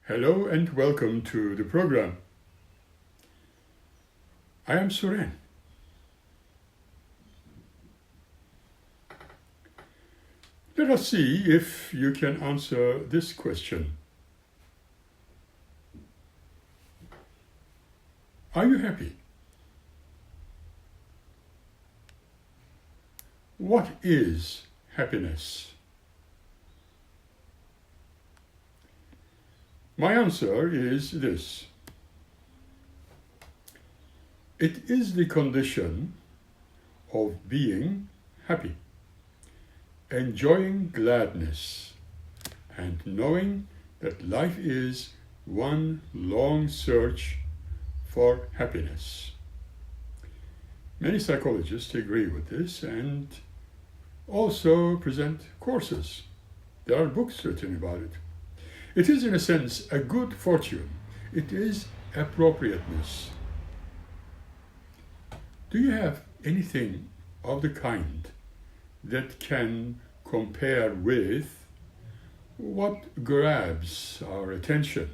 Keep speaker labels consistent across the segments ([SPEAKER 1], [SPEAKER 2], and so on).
[SPEAKER 1] Hello and welcome to the program. I am Suren. Let us see if you can answer this question. Are you happy? What is happiness? My answer is this. It is the condition of being happy, enjoying gladness, and knowing that life is one long search for happiness. Many psychologists agree with this and also present courses. There are books written about it. It is, in a sense, a good fortune. It is appropriateness. Do you have anything of the kind that can compare with what grabs our attention,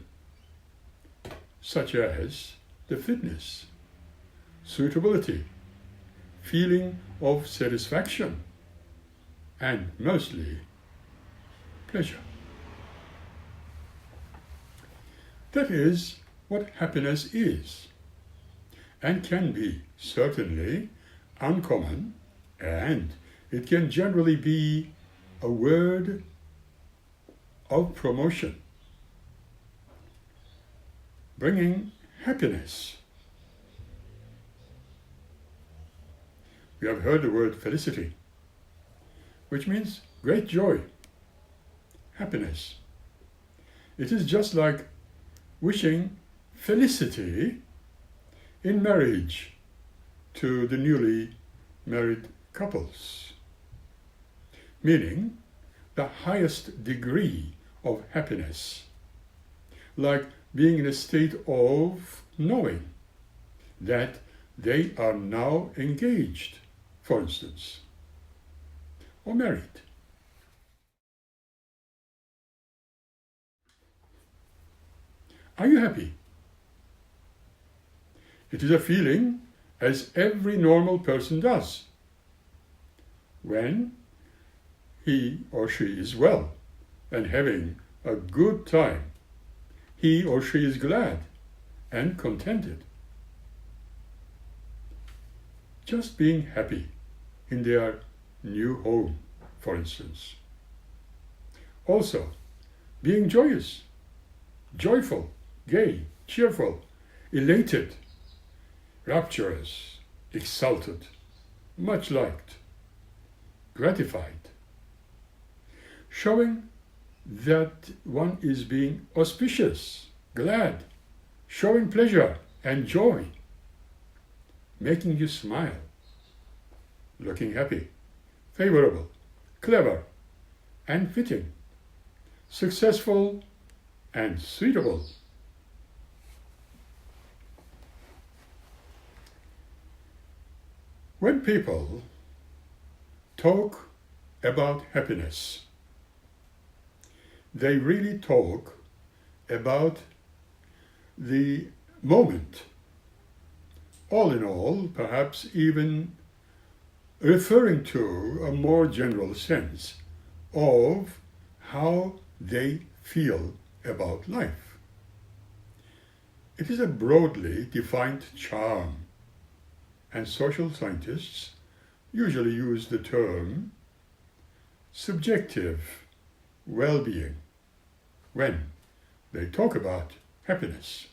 [SPEAKER 1] such as the fitness, suitability, feeling of satisfaction, and mostly pleasure? That is what happiness is, and can be certainly uncommon, and it can generally be a word of promotion, bringing happiness. We have heard the word felicity, which means great joy, happiness. It is just like wishing felicity in marriage to the newly married couples, meaning the highest degree of happiness, like being in a state of knowing that they are now engaged, for instance, or married. Are you happy? It is a feeling as every normal person does when he or she is well and having a good time. He or she is glad and contented. Just being happy in their new home, for instance. Also, being joyous, joyful, gay, cheerful, elated, rapturous, exalted, much liked, gratified, showing that one is being auspicious, glad, showing pleasure and joy, making you smile, looking happy, favorable, clever, and fitting, successful, and suitable. When people talk about happiness, they really talk about the moment. All in all, perhaps even referring to a more general sense of how they feel about life. It is a broadly defined charm, and social scientists usually use the term subjective well-being when they talk about happiness.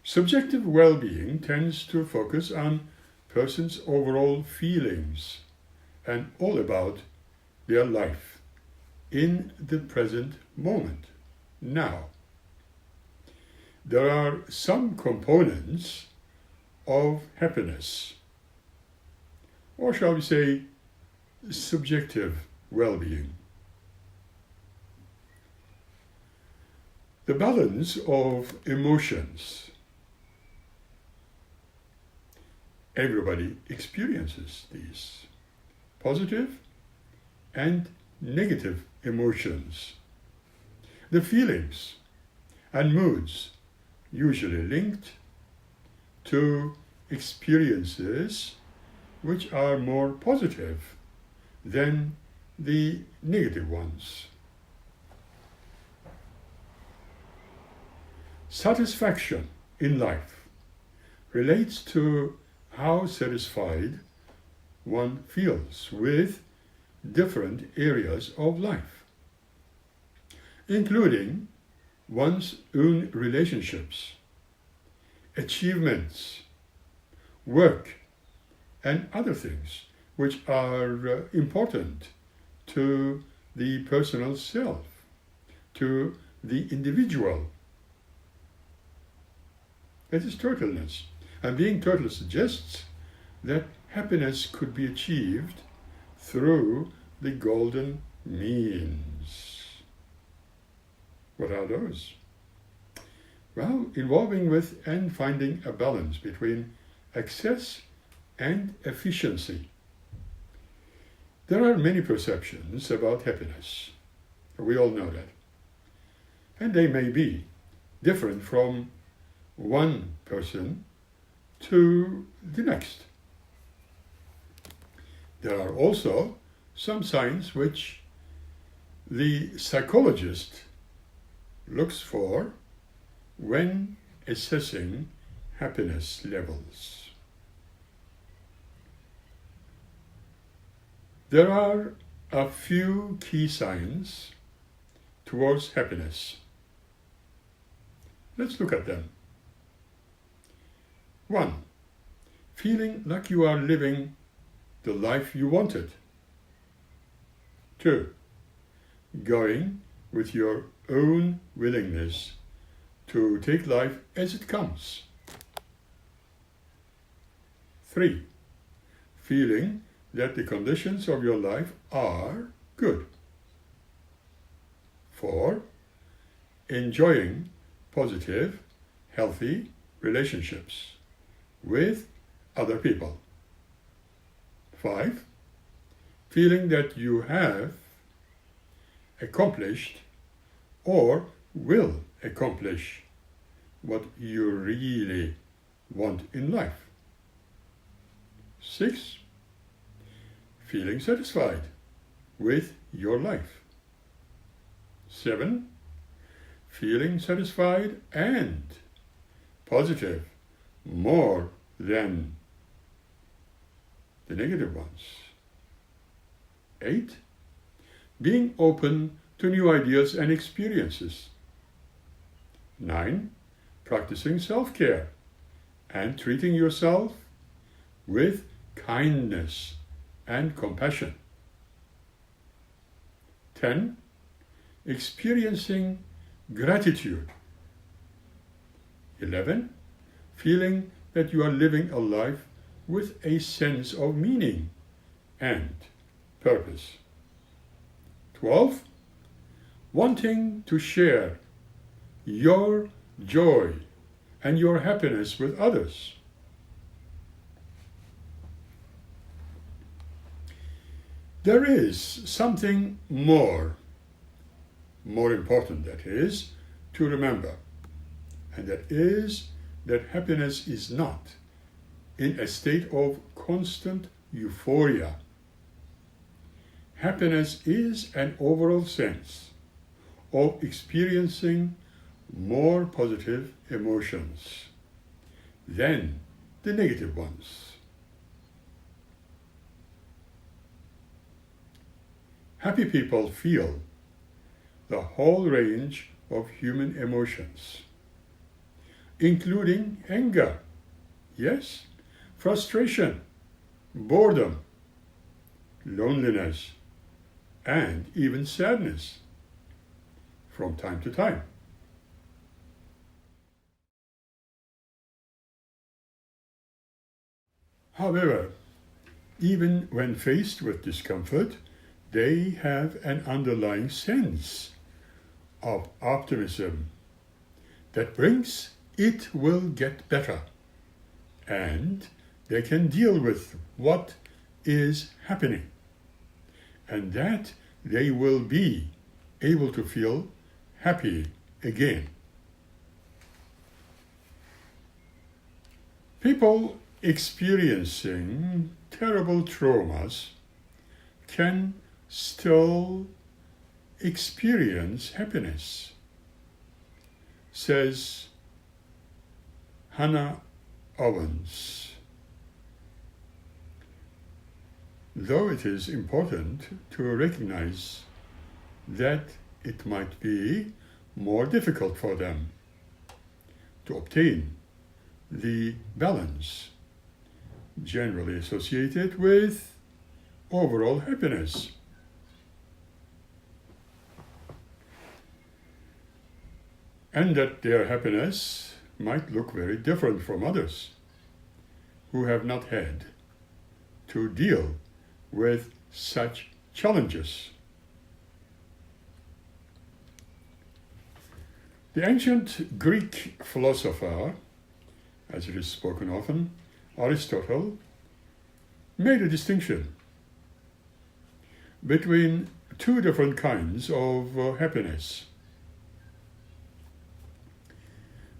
[SPEAKER 1] Subjective well-being tends to focus on person's overall feelings and all about their life in the present moment, now. There are some components of happiness, or shall we say, subjective well-being. The balance of emotions. Everybody experiences these. Positive and negative emotions. The feelings and moods usually linked to experiences which are more positive than the negative ones. Satisfaction in life relates to how satisfied one feels with different areas of life, including one's own relationships, achievements, work, and other things which are important to the personal self, to the individual. That is totalness. And being total suggests that happiness could be achieved through the golden means. What are those? Well, involving with and finding a balance between excess and efficiency. There are many perceptions about happiness. We all know that. And they may be different from one person to the next. There are also some signs which the psychologist looks for when assessing happiness levels. There are a few key signs towards happiness. Let's look at them. 1. Feeling like you are living the life you wanted. 2. Going with your own willingness to take life as it comes. 3. Feeling that the conditions of your life are good. 4. Enjoying positive, healthy relationships with other people. 5. Feeling that you have accomplished or will accomplish what you really want in life. 6. Feeling satisfied with your life. 7. Feeling satisfied and positive more than the negative ones. 8. Being open to new ideas and experiences. 9. Practicing self-care and treating yourself with kindness and compassion. 10. Experiencing gratitude. 11. Feeling that you are living a life with a sense of meaning and purpose. 12. Wanting to share your joy and your happiness with others. There is something more important, that is, to remember, and that is that happiness is not in a state of constant euphoria. Happiness is an overall sense of experiencing more positive emotions than the negative ones. Happy people feel the whole range of human emotions, including anger, yes, frustration, boredom, loneliness, and even sadness from time to time. However, even when faced with discomfort, they have an underlying sense of optimism that brings it will get better, and they can deal with what is happening and that they will be able to feel happy again. People experiencing terrible traumas can still experience happiness, says Hannah Owens. Though it is important to recognize that it might be more difficult for them to obtain the balance generally associated with overall happiness. And that their happiness might look very different from others who have not had to deal with such challenges. The ancient Greek philosopher, as it is spoken often, Aristotle, made a distinction between two different kinds of happiness.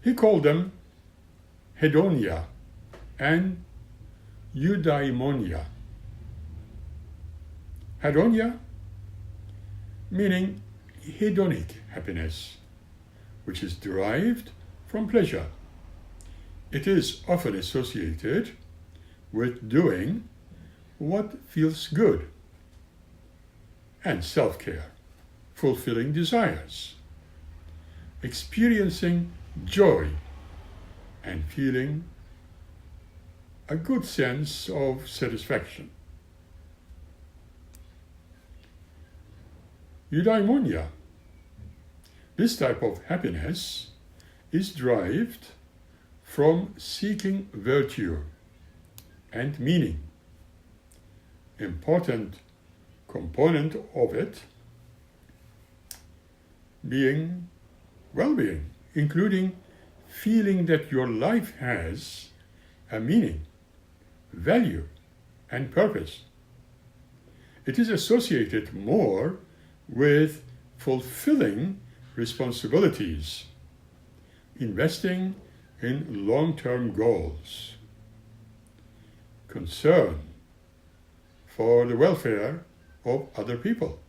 [SPEAKER 1] He called them hedonia and eudaimonia. Hedonia, meaning hedonic happiness, which is derived from pleasure. It is often associated with doing what feels good and self-care, fulfilling desires, experiencing joy, and feeling a good sense of satisfaction. Eudaimonia. This type of happiness is derived from seeking virtue and meaning. Important component of it being well-being, including feeling that your life has a meaning, value, and purpose. It is associated more with fulfilling responsibilities, investing in long-term goals, concern for the welfare of other people,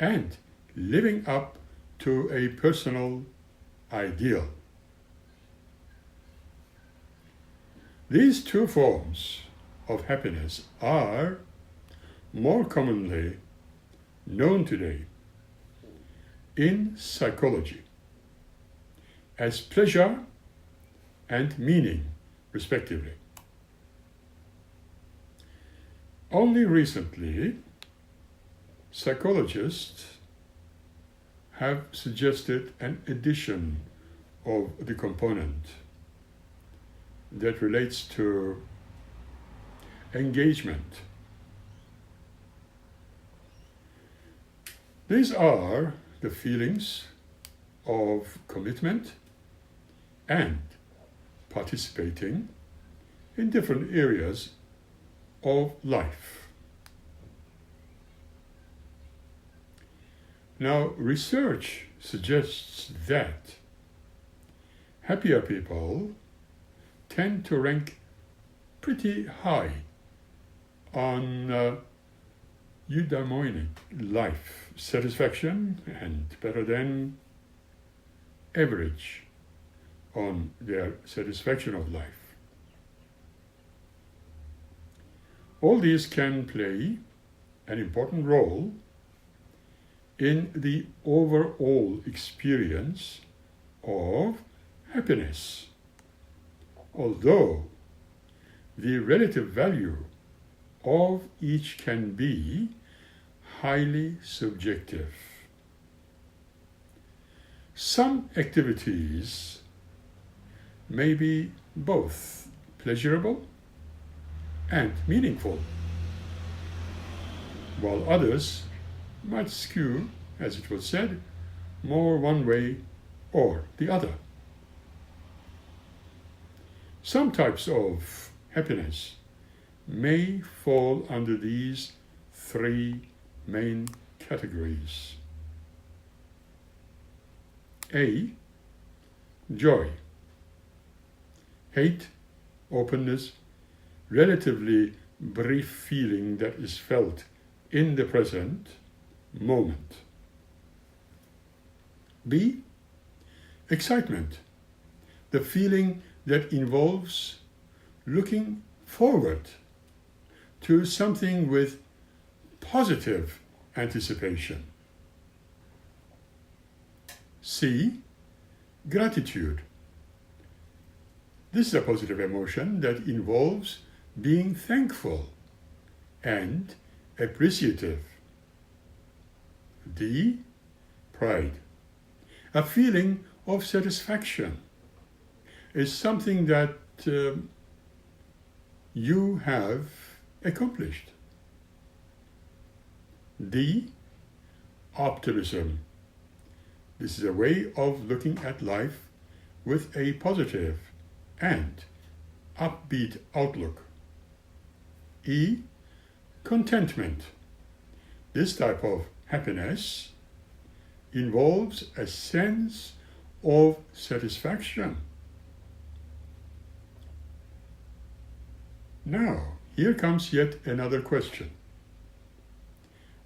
[SPEAKER 1] and living up to a personal ideal. These two forms of happiness are more commonly known today in psychology as pleasure and meaning, respectively. Only recently, psychologists have suggested an addition of the component that relates to engagement. These are the feelings of commitment and participating in different areas of life. Now, research suggests that happier people tend to rank pretty high on eudaimonic life satisfaction and better than average on their satisfaction of life. All these can play an important role in the overall experience of happiness, although the relative value of each can be highly subjective. Some activities may be both pleasurable and meaningful, while others might skew, as it was said, more one way or the other. Some types of happiness may fall under these three main categories. A. Joy. Hate, openness, relatively brief feeling that is felt in the present moment. B. Excitement, the feeling that involves looking forward to something with positive anticipation. C. Gratitude. This is a positive emotion that involves being thankful and appreciative. D. Pride. A feeling of satisfaction is something that you have accomplished. D. Optimism. This is a way of looking at life with a positive and upbeat outlook. E. Contentment. This type of happiness involves a sense of satisfaction. Now, here comes yet another question.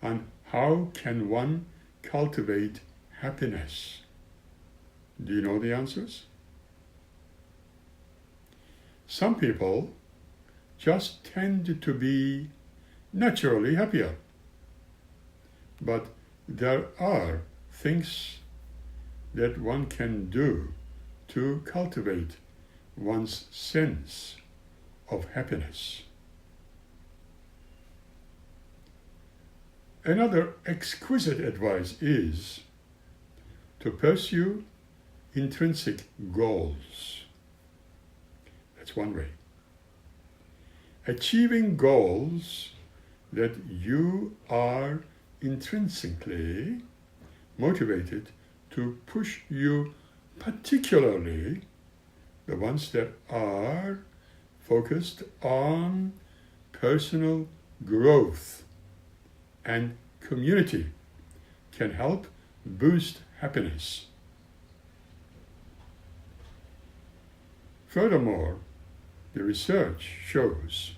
[SPEAKER 1] And how can one cultivate happiness? Do you know the answers? Some people just tend to be naturally happier. But there are things that one can do to cultivate one's sense of happiness. Another exquisite advice is to pursue intrinsic goals. That's one way. Achieving goals that you are intrinsically motivated to push you, particularly the ones that are focused on personal growth and community, can help boost happiness. Furthermore, the research shows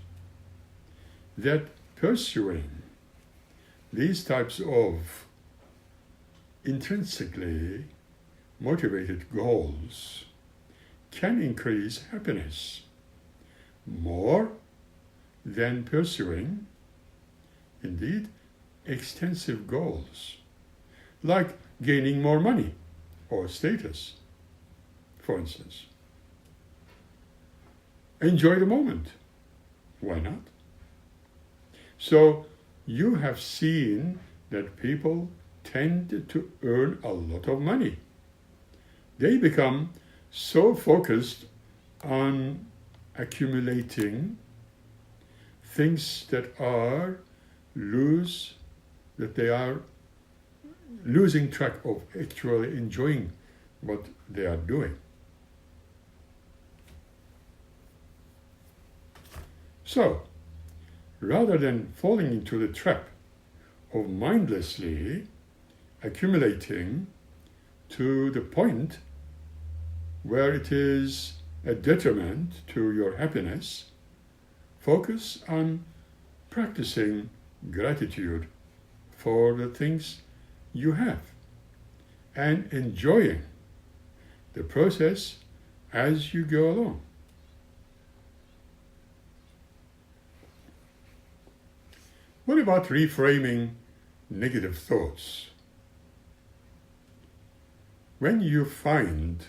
[SPEAKER 1] that pursuing these types of intrinsically motivated goals can increase happiness more than pursuing, indeed, extensive goals, like gaining more money or status, for instance. Enjoy the moment. Why not? So you have seen that people tend to earn a lot of money. They become so focused on accumulating things that they are losing track of actually enjoying what they are doing. So, rather than falling into the trap of mindlessly accumulating to the point where it is a detriment to your happiness, focus on practicing gratitude for the things you have and enjoying the process as you go along. What about reframing negative thoughts? When you find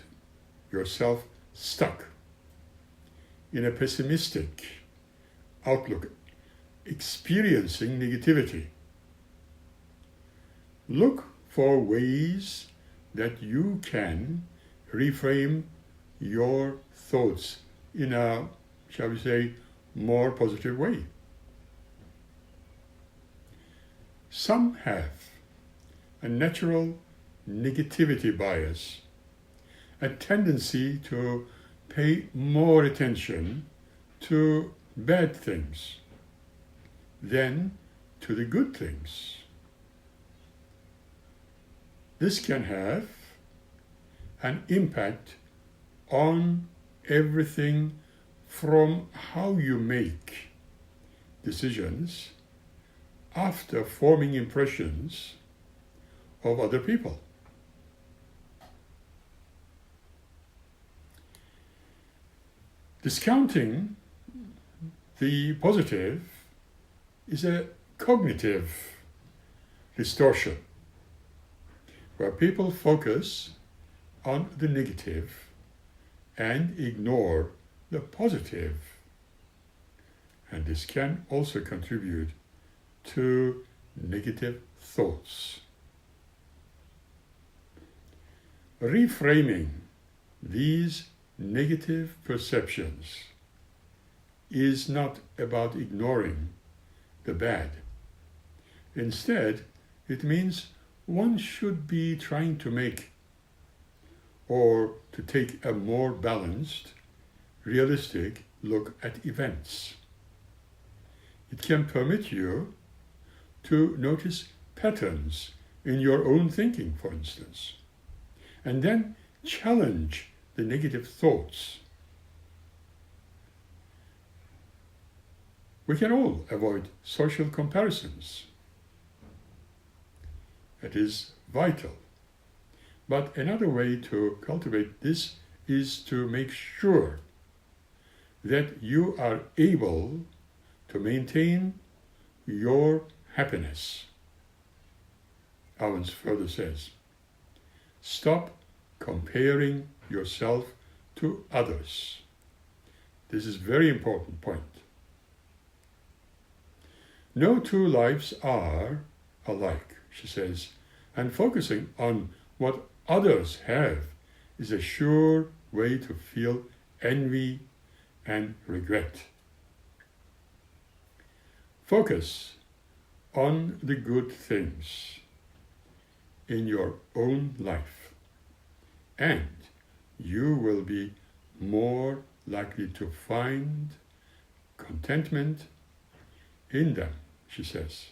[SPEAKER 1] yourself stuck in a pessimistic outlook, experiencing negativity, look for ways that you can reframe your thoughts in a, shall we say, more positive way. Some have a natural negativity bias, a tendency to pay more attention to bad things than to the good things. This can have an impact on everything from how you make decisions after forming impressions of other people. Discounting the positive is a cognitive distortion where people focus on the negative and ignore the positive. And this can also contribute to negative thoughts. Reframing these negative perceptions is not about ignoring the bad. Instead, it means one should be trying to make or to take a more balanced, realistic look at events. It can permit you to notice patterns in your own thinking, for instance, and then challenge the negative thoughts. We can all avoid social comparisons. It is vital. But another way to cultivate this is to make sure that you are able to maintain your happiness. Owens further says, stop comparing yourself to others. This is a very important point. No two lives are alike, she says, and focusing on what others have is a sure way to feel envy and regret. Focus on the good things in your own life, and you will be more likely to find contentment in them, she says.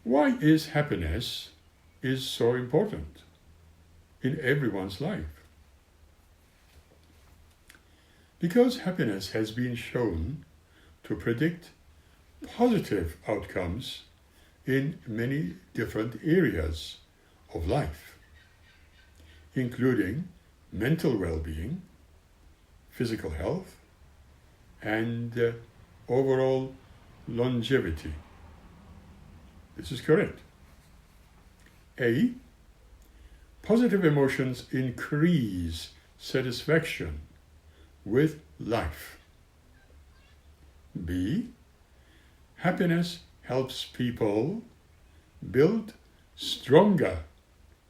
[SPEAKER 1] Why is happiness so important in everyone's life? Because happiness has been shown to predict positive outcomes in many different areas of life, including mental well-being, physical health, and overall longevity. This is correct. A. Positive emotions increase satisfaction with life. B. Happiness helps people build stronger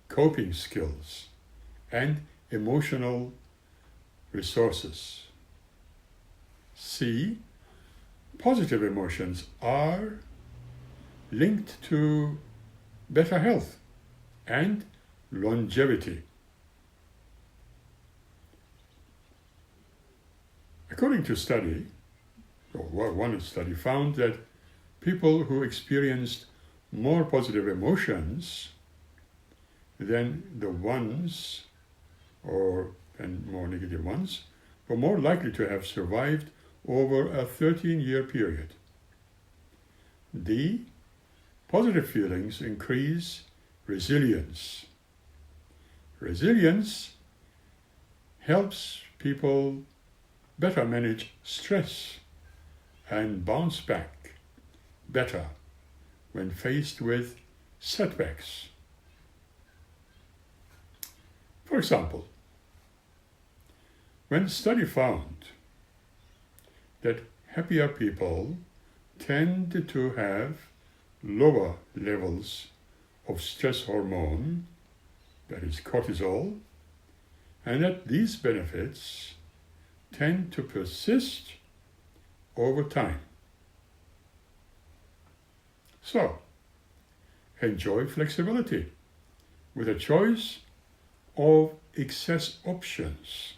[SPEAKER 1] coping skills and emotional resources. C. Positive emotions are linked to better health and longevity. According to one study found that people who experienced more positive emotions than the ones and more negative ones were more likely to have survived over a 13-year period. D. Positive feelings increase resilience. Resilience helps people better manage stress and bounce back better when faced with setbacks. For example, when a study found that happier people tend to have lower levels of stress hormone, that is cortisol, and that these benefits tend to persist over time. So, enjoy flexibility with a choice of excess options,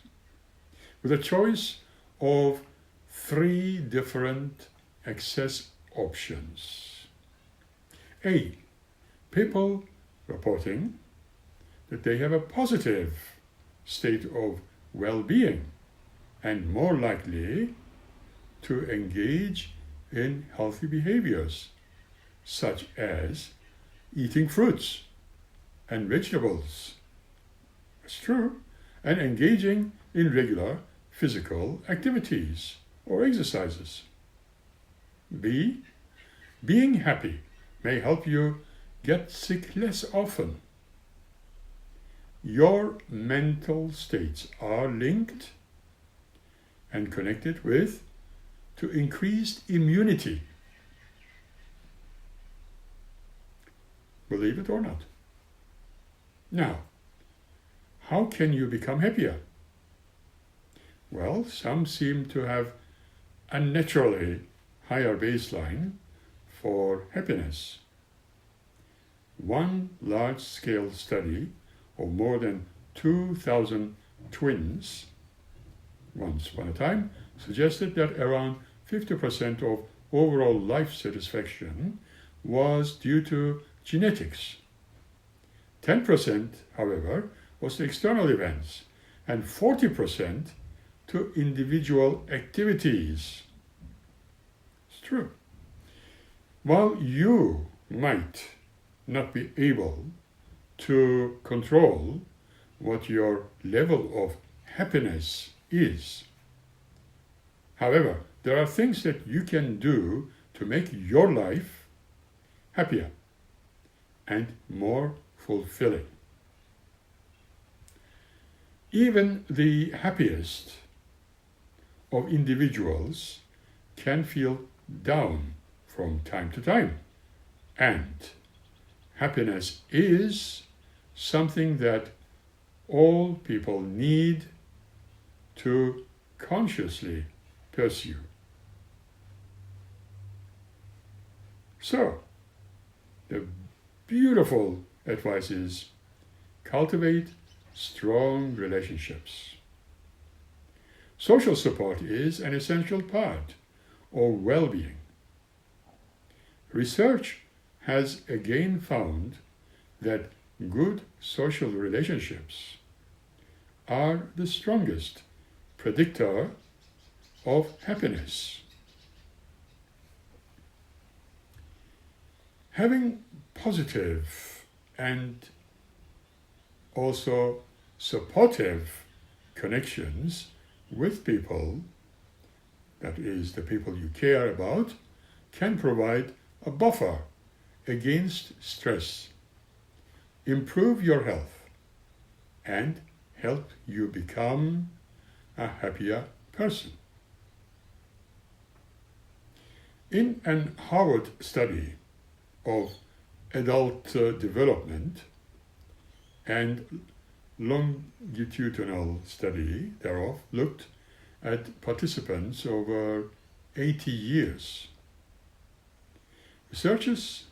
[SPEAKER 1] with a choice of 3 different access options. A. People reporting that they have a positive state of well-being and more likely to engage in healthy behaviors, such as eating fruits and vegetables. It's true. And engaging in regular physical activities or exercises. B. Being happy may help you get sick less often. Your mental states are linked and connected to increased immunity. Believe it or not. Now, how can you become happier? Well, some seem to have a naturally higher baseline for happiness. One large-scale study of more than 2,000 twins, once upon a time, suggested that around 50% of overall life satisfaction was due to genetics. 10%, however, was to external events, and 40% to individual activities. It's true. While you might not be able to control what your level of happiness is, however, there are things that you can do to make your life happier and more fulfilling. Even the happiest of individuals can feel down from time to time, and happiness is something that all people need to consciously pursue. So, the beautiful advice is cultivate strong relationships. Social support is an essential part of well-being. Research has again found that good social relationships are the strongest predictor of happiness. Having positive and also supportive connections with people, that is, the people you care about, can provide a buffer against stress, improve your health, and help you become a happier person. In an Harvard study of adult development and longitudinal study thereof looked at participants over 80 years. Researchers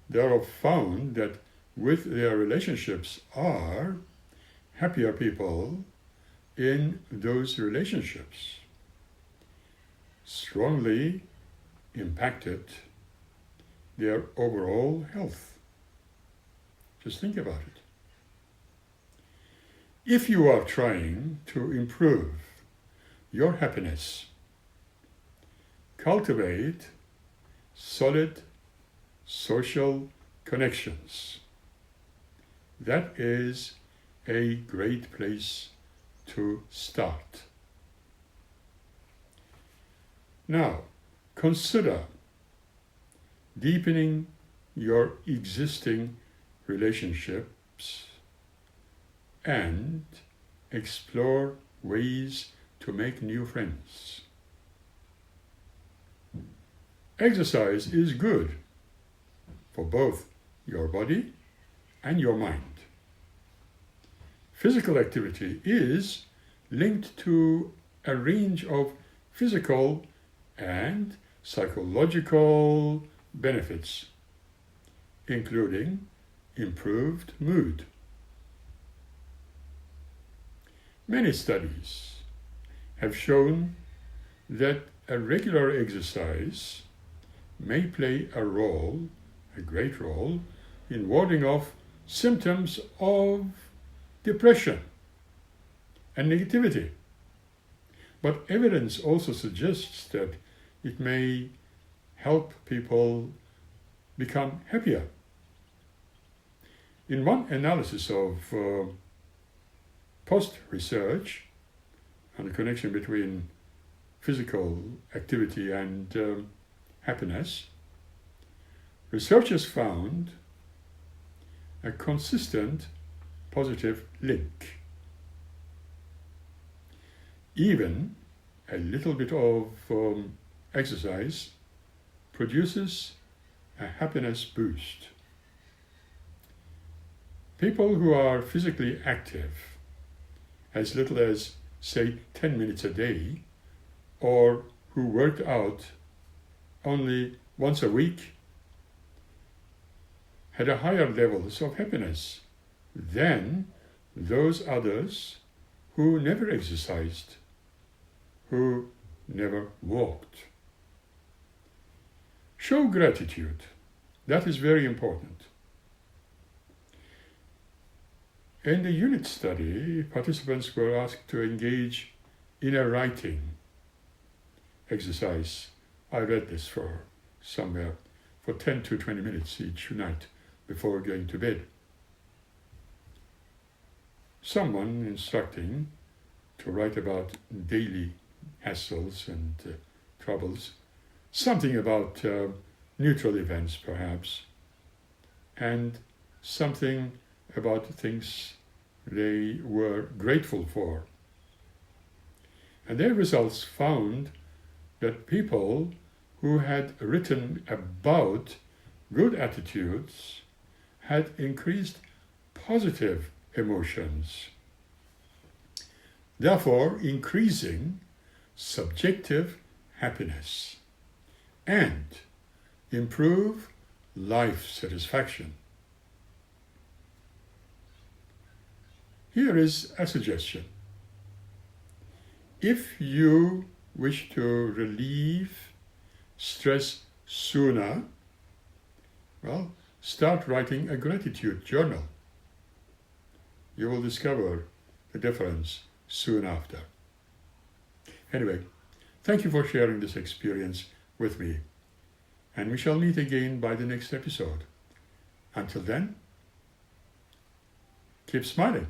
[SPEAKER 1] thereof found that with their relationships are happier people in those relationships strongly impacted their overall health. Just think about it. If you are trying to improve your happiness, cultivate solid social connections. That is a great place to start. Now, consider deepening your existing relationships and explore ways to make new friends. Exercise is good for both your body and your mind. Physical activity is linked to a range of physical and psychological benefits, including improved mood. Many studies have shown that a regular exercise may play a role a great role in warding off symptoms of depression and negativity. But evidence also suggests that it may help people become happier. In one analysis of post-research on the connection between physical activity and happiness, researchers found a consistent positive link. Even a little bit of exercise produces a happiness boost. People who are physically active, as little as, say, 10 minutes a day, or who worked out only once a week, had a higher levels of happiness than those others who never exercised, who never walked. Show gratitude. That is very important. In the unit study, participants were asked to engage in a writing exercise. I read this for 10 to 20 minutes each night before going to bed. Someone instructing to write about daily hassles and troubles, something about neutral events perhaps, and something about things they were grateful for. And their results found that people who had written about good attitudes had increased positive emotions, therefore increasing subjective happiness and improve life satisfaction. Here is a suggestion. If you wish to relieve stress sooner, well, start writing a gratitude journal. You will discover the difference soon after. Anyway, thank you for sharing this experience with me, and we shall meet again by the next episode. Until then, keep smiling.